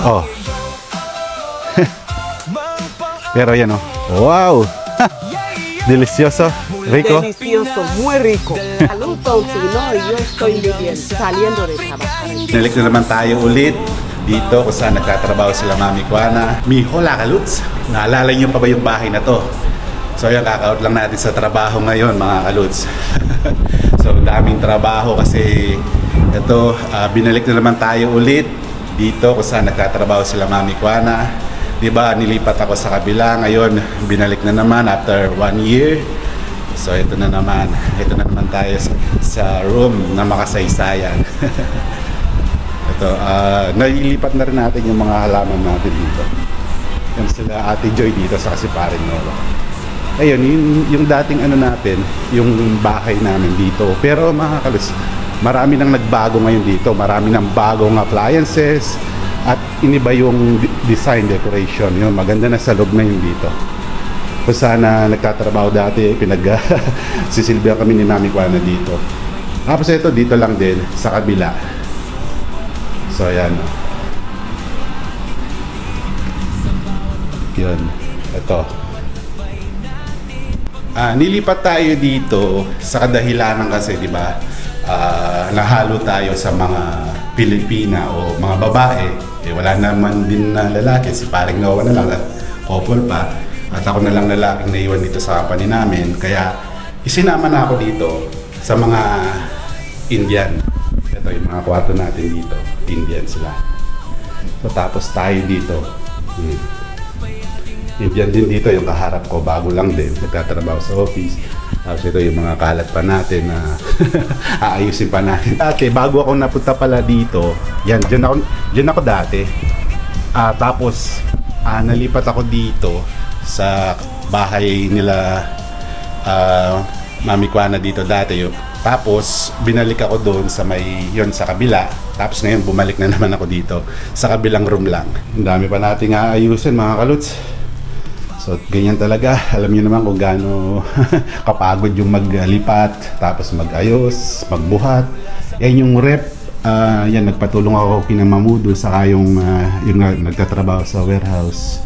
Oh. Pero yan oh. Wow. Delicioso. Rico. Delicioso, muy rico. Salud, Tontino, y yo estoy muy bien, saliendo de trabajar. Nalik na naman tayo ulit dito kung saan nagtatrabaho sila Mami Kuana. Mihola Kaluts. Naalala niyo pa ba yung bahay na to? So yan, kaka-out lang natin sa trabaho ngayon mga Kaluts. So daming trabaho kasi ito, binalik na naman tayo ulit dito kung saan nagtatrabaho sila Mami Kuana. Diba, nilipat ako sa kabila. Ngayon, binalik na naman after 1 year. So ito na naman tayo sa room na makasaysayan. Ito, nailipat na rin natin yung mga halaman natin dito. Yan sila Ate Joy dito sa si Paring Nolo. Ayun, yung dating ano natin, yung bahay namin dito. Pero mga Kaluts, marami nang nagbago ngayon dito. Marami nang bagong appliances at iniba yung design, decoration. Yung maganda na sa loob ngayon dito. Kung sana nagtatrabaho dati, sisilbihan kami ni Mami Kuana dito. Tapos ito, dito lang din, sa kabila. So, ayan. Yun. Ito. Nilipat tayo dito sa kadahilanan kasi, di ba? Nahalo tayo sa mga Pilipina o mga babae. Wala naman din na lalaki. Si Paring Noah na lang at couple pa. At ako na lang lalaking naiwan dito sa company namin. Kaya isinama na ako dito sa mga Indian. Ito yung mga kwarto natin dito. Indian sila. So tapos tayo dito. Indian din dito yung kaharap ko. Bago lang din. Nagtatrabaho sa office. Tapos ito yung mga kalat pa natin na aayusin pa natin. Dati, bago ako napunta pala dito, yan, dyan ako dati. Tapos, nalipat ako dito sa bahay nila Mami Kuana dito dati. Tapos, binalik ako doon sa yon sa kabila. Tapos ngayon, bumalik na naman ako dito sa kabilang room lang. Ang dami pa nating aayusin mga Kaluts. So, ganyan talaga. Alam niyo naman kung gaano kapagod yung maglipat, tapos magayos, magbuhat. Yan yung rep. Yan, nagpatulong ako kina Mamudo, saka yung nagtatrabaho sa warehouse.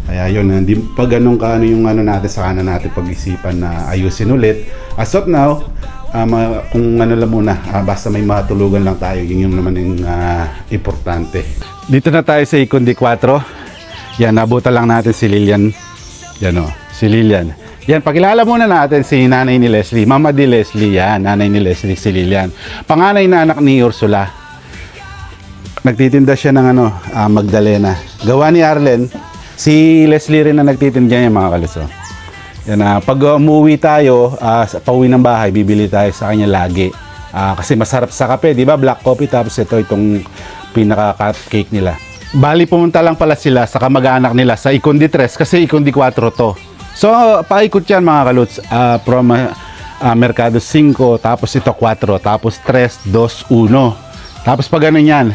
Kaya yun, hindi pa ganun kaano yung ano natin sa kanan natin pag-isipan na ayusin ulit. As of now, kung ano lang muna, basta may matulugan lang tayo, yun yung naman yung importante. Dito na tayo sa Ikundi 4. Yan, nabuta lang natin si Lilian. Yan o, si Lilian. Yan, pakilala muna natin si nanay ni Leslie. Mama di Leslie, yan. Nanay ni Leslie, si Lilian. Panganay na anak ni Ursula. Nagtitinda siya ng Magdalena. Gawa ni Arlen. Si Leslie rin na nagtitinda niya mga Kaluts. Yan, pag umuwi tayo, sa pauwi ng bahay, bibili tayo sa kanya lagi. Kasi masarap sa kape, di ba? Black coffee, tapos itong pinaka-cupcake nila. Bali, pumunta lang pala sila sa kamag-anak nila sa Ikundi 3 kasi Ikundi 4 to. So, paikot yan mga Kaluts. From Mercado 5, tapos ito 4, tapos 3, 2, 1. Tapos pag ganun yan,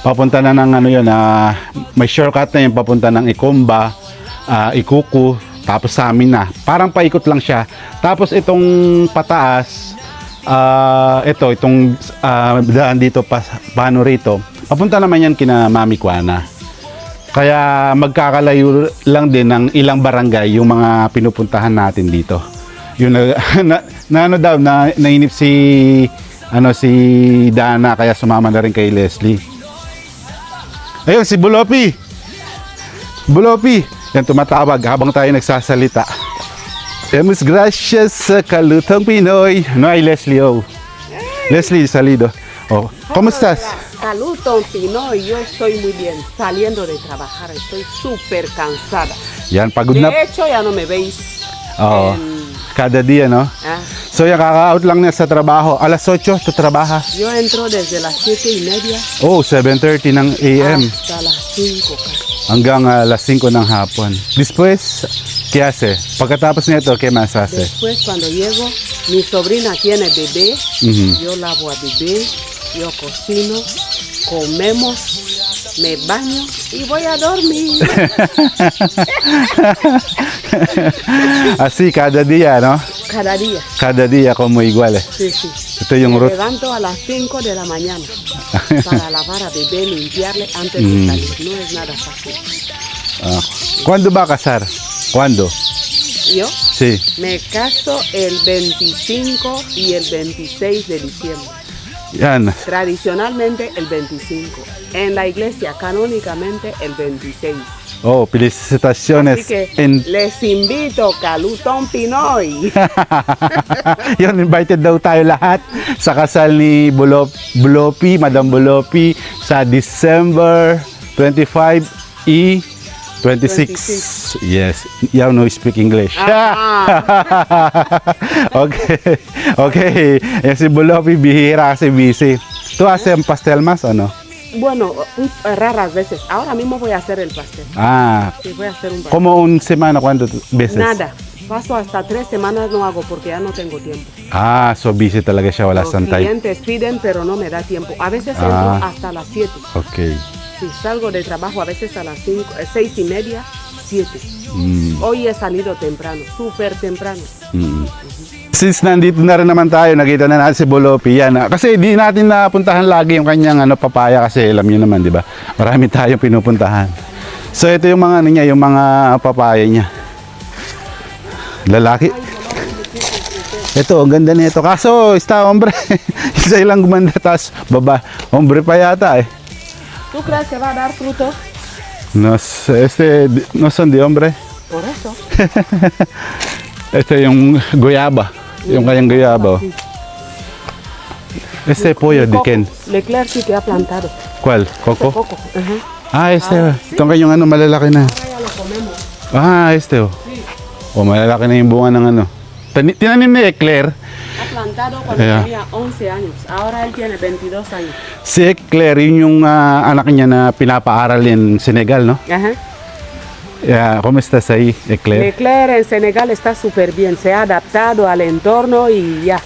papunta na ng may shortcut na yung papunta ng Ikomba, Ikuku, tapos sa amin na. Parang paikot lang siya. Tapos itong pataas, itong daan dito, paano rito, papunta naman yan kina Mami Kuana. Kaya magkakalayo lang din ng ilang barangay yung mga pinupuntahan natin dito. Yung nainip si Dana, kaya sumama na rin kay Leslie. Ayun si Bulopi. Yan tumatawag habang tayo nagsasalita. Demos gracias sa Kalutong Pinoy. No ay Leslie Leslie Salido. ¿Cómo estás? Salud, Tontino, y yo estoy muy bien, saliendo de trabajar, estoy súper cansada. Yan, pagod na. De hecho, ya no me veis. Cada día, no? So, yan, kaka-out lang niya sa trabaho. Alas 8, tu trabajas? Yo entro desde las 7:30. 7:30 ng AM. Hasta las 5 casi. Hanggang alas 5 ng hapon. Después, ¿qué hace? Pagkatapos nito, ¿qué más hace? Después, cuando llego, mi sobrina tiene bebé, yo lavo a bebé, yo cocino, comemos, me baño y voy a dormir. Así cada día, ¿no? Cada día. Cada día como igual. Sí, sí. Ito yung Me root. levanto a las 5 de la mañana para lavar a bebé, limpiarle antes de salir. No es nada fácil. Ah, ¿Cuándo va a casar? ¿Cuándo? Yo Sí. me caso el 25 y el 26 de diciembre. Yan. Tradicionalmente el 25. En la iglesia canónicamente el 26. Oh, felicitaciones. Así que En, les invito, Calutón Pinoy. yun, invited daw tayo lahat sa kasal ni Bulopi, Madam Bulopi sa December 25 y 26. Yes, you know speak English. Okay. Okay. Yan si Bulopi, bihira kasi busy. ¿Tú haces un pastel más o no? Bueno, raras veces. Ahora mismo voy a hacer el pastel. Ah, Sí, voy a hacer un pastel. como un semana, ¿cuántas veces? Nada. Paso hasta 3 semanas no hago porque ya no tengo tiempo. Ah, so busy talaga siya, wala Los sang time. clientes piden, pero no me da tiempo. A veces entro hasta las 7. Okay. Si salgo de trabajo, a veces a las 6:30, 7. Mm. Hoy he salido temprano, súper temprano. Mm. Since nandito na rin naman tayo, nakita na natin si Bulopi yan. Kasi di natin napuntahan lagi yung kanyang papaya kasi alam niyo naman, di ba? Marami tayong pinupuntahan. So ito yung mga niya, yung mga papaya niya. Lalaki. Ito, ang ganda nito. Kaso, hombre. Isa ilang gumanda, tas baba. Hombre pa yata eh. ¿Tú crees que va a dar fruto? No son de hombre. Por eso. Ito yung guyaba. Yung kanyang guyaba. Oh. Pollo de Coco. Ken. Leclerc sí que ha plantado. ¿Cuál? ¿Coco? Coco. Ajá. Ah, Itong kanyang malalaki na. Ahora ya lo comemos. Ah, oh. Oh, malalaki na yung bunga ng Tinanim ni Eclair. Ha plantado cuando Yeah. tenía 11 años. Ahora él tiene 22 años. Si Eclair, yun yung anak niya na pinapaaral in Senegal, no? Ajá. ¿Cómo estás ahí, Eclair? Leclerc en Senegal está súper bien. Se ha adaptado al entorno y ya.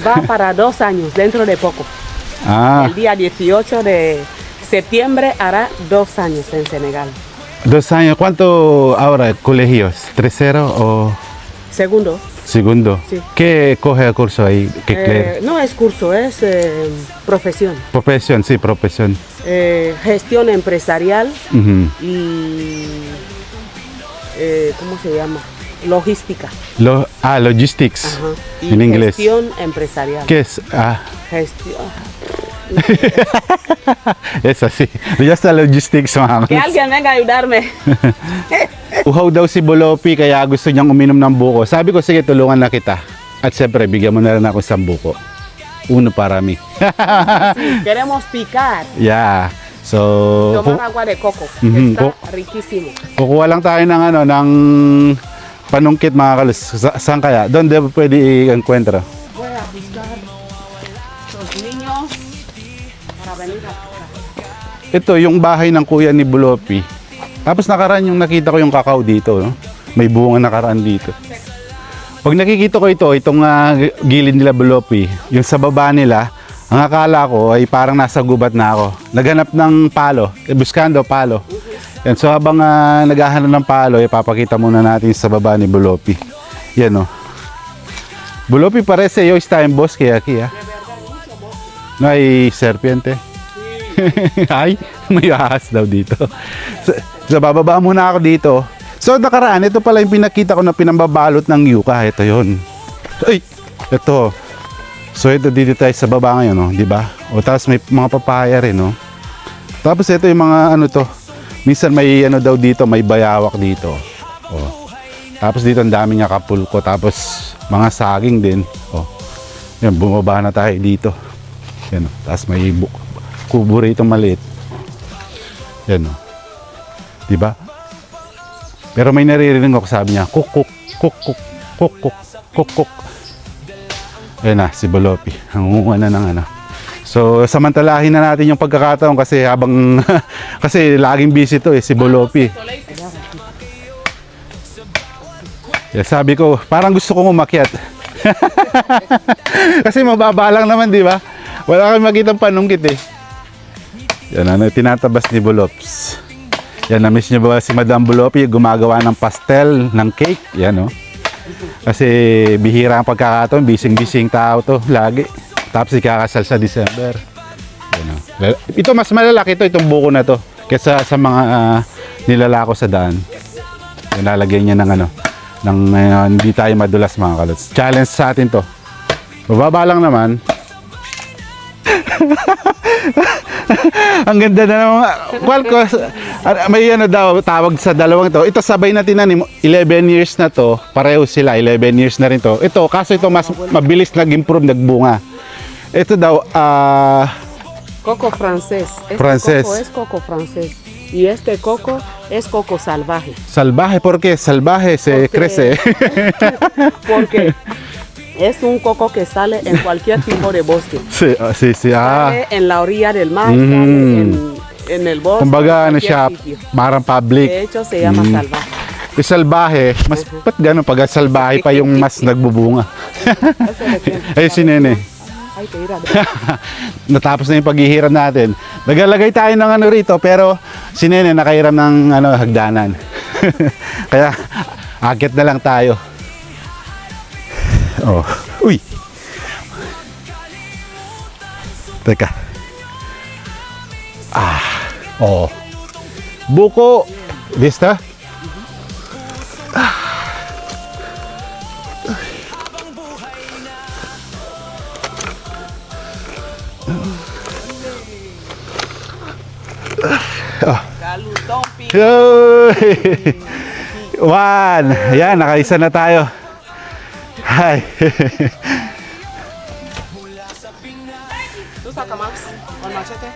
Va para 2 años, dentro de poco. Ah, El día 18 de septiembre hará 2 años en Senegal. 2 años. ¿Cuánto ahora colegios? ¿Tercero o Segundo. segundo? Sí. ¿Qué coge el curso ahí, Eclair? No es curso, es profesión. Profesión, sí, profesión. Gestión empresarial Ujú. y ¿cómo se llama? Logística. Logistics, Ajá. Y en inglés. gestión empresarial. ¿Qué es? Gestión. Es así. Ya está logistics, mga Que alguien venga a ayudarme. Uhaw daw si Bulopi kaya gusto niyang uminom ng buko. Sabi ko, sige, tulungan na kita. At siyempre, bigyan mo na rin ako isang buko. Uno para mí. Queremos picar. Yeah. So, Tomar agua de coco. Mhm. Está riquísimo. kukuha lang tayo ng ng panungkit, mga kalos. Saan kaya? Doon di pwede i-encuentra. Voy a buscar los niños para venir a picar. Ito, yung bahay ng kuya ni Bulopi. Tapos nakaraan yung nakita ko yung kakao dito. No? May bunga nakaraan dito. Pag nakikita ko itong gilid nila Bulopi, yung sa baba nila, ang akala ko ay parang nasa gubat na ako. Naghanap ng palo, buskando palo. Yan, so habang naghahanap ng palo, ipapakita muna natin sa baba ni Bulopi. Yan o. Bulopi parece yo está en bosque aquí, ah. No hay serpiente. Ay, may ahas daw dito. So bababa muna ako dito. So nakaraan, ito pala yung pinakita ko na pinambabalot ng yuca. Ito yun. Ay, ito. So ito dito tayo sa baba ngayon, no? Di ba? O tapos may mga papaya rin, no? Tapos ito yung mga to. Minsan may daw dito, may bayawak dito. O. Tapos dito ang daming akapulko. Tapos mga saging din. O. Yan, bumaba na tayo dito. Yan, o. Tapos may kubo rito maliit. Yan, o. Di ba? Pero may naririnig ako, sabi niya, kuk kuk kuk kuk kuk kuk kuk kuk. Ayan na, si Bulopi. Ang unga na ng So, samantalahin na natin yung pagkakataon kasi habang kasi laging busy to si Bulopi. Yeah, sabi ko, parang gusto kong umakyat. Kasi mababa lang naman, di ba? Wala kang makitang panungkit eh. Yan, tinatabas ni Bulops. Yan, na-miss niyo ba si Madam Bulopi gumagawa ng pastel, ng cake? Yan, oh. Kasi bihira ang pagkakataon, bising-bising tao to, lagi. Tapos ikakasal sa December. Ano. Ito mas malalaki ito, itong buko na to. Kesa sa mga nilalako sa daan. Nilalagay niya ng ano, ng hindi tayo madulas mga kalots. Challenge sa atin to. Bababa lang naman. Ang ganda na naman. Qualcos, may ano daw, tawag sa dalawang ito. Ito sabay na tinanim, 11 years na to. Pareho sila, 11 years na rin to. Ito, kaso ito mas mabilis nag-improve, nagbunga. Ito daw, Coco francés. Francés. Coco es coco francés. Y este coco es coco salvaje. salvaje, ¿por qué? Salvaje se Porque- crece. Porque es un coco que sale en cualquier tipo de bosque. Sí, sí, sí. Sale en la orilla del mar, Mhm. sale en el bosque. Kumbaga, en ano siya, cualquier sitio. parang public. De hecho, se llama salvaje. Yung salbahe, mas pat gano'n pag salbahe pa yung mas nagbubunga. Eso depende. Ay, si Nene. Ay, te irá. Natapos na yung paghihiram natin. Naglalagay tayo ng ano rito, pero si Nene nakahiram ng ano, hagdanan. Kaya, akit na lang tayo. Oh. Uy! Teka. Oh. Buko. Vista? Galutón pi. Yoy! One! Ayan, nakaisa na tayo. Hi! ¿Tú sacas más con machete?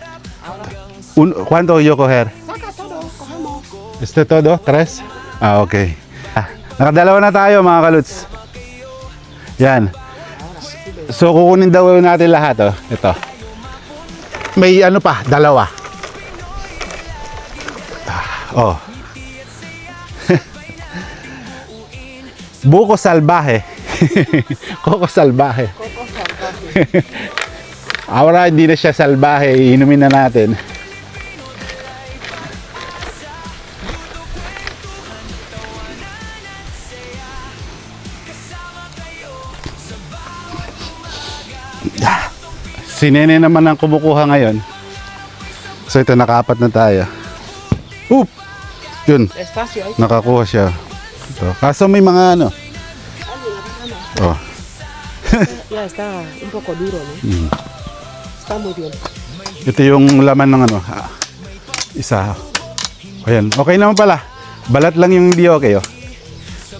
Ahora. ¿Cuánto yo coger? Saca todo, cogemos. Este todo? Tres? Ah, okay. Nakadalawa na tayo mga kaluts. Yan. So kukunin daw natin lahat, oh. Ito. May ano pa, dalawa. Oh. Buko salbahe. Coco salbahe. Coco salvaje. Ahora hindi na siya salbahe, inumin na natin. Si Nene naman ang kumukuha ngayon. So ito, nakaapat na tayo. Oop! Yun, Espacio ahí. nakakuha siya. Ito. Kaso may mga ano. Oh. Ya está un poco duro, ¿no? Está muy bien. Ito yung laman ng ano. Isa. Ayan. Okay naman pala. Balat lang yung hindi okay, oh.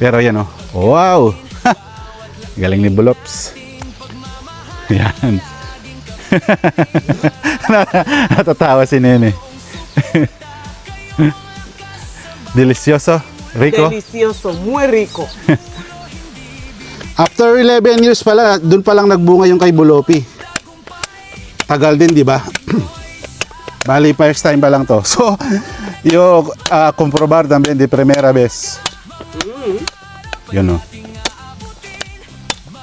Pero yan, oh. Wow! Galing ni Bulops. Yan. Natatawa si Nene. Delicioso. Rico. Delicioso, muy rico. After 11 years pala, dun pa lang nagbunga yung kay Bulopi. Tagal din, di ba? Bali, first time pa lang to. So, yo comprobar también de primera vez. Yun, no?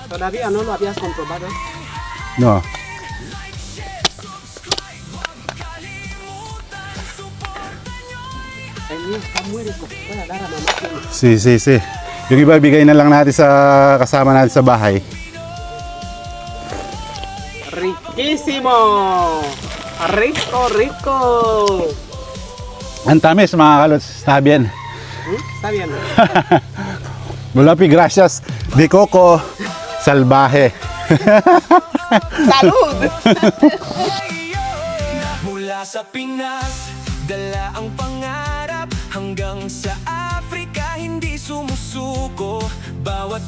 Todavía no lo habías comprobado. No. El mío está muy rico. Voy a dar a mamá. Si, si, si. Yung iba, bigay na lang natin sa kasama natin sa bahay. Riquísimo. Rico, rico. Ang tamis, mga kalots. Está bien. Está bien. Bulopi, gracias. De coco salvaje. ¡Salud! Mula sa Pinas, dala ang pangarap hanggang sa Africa, hindi sumusuko bawat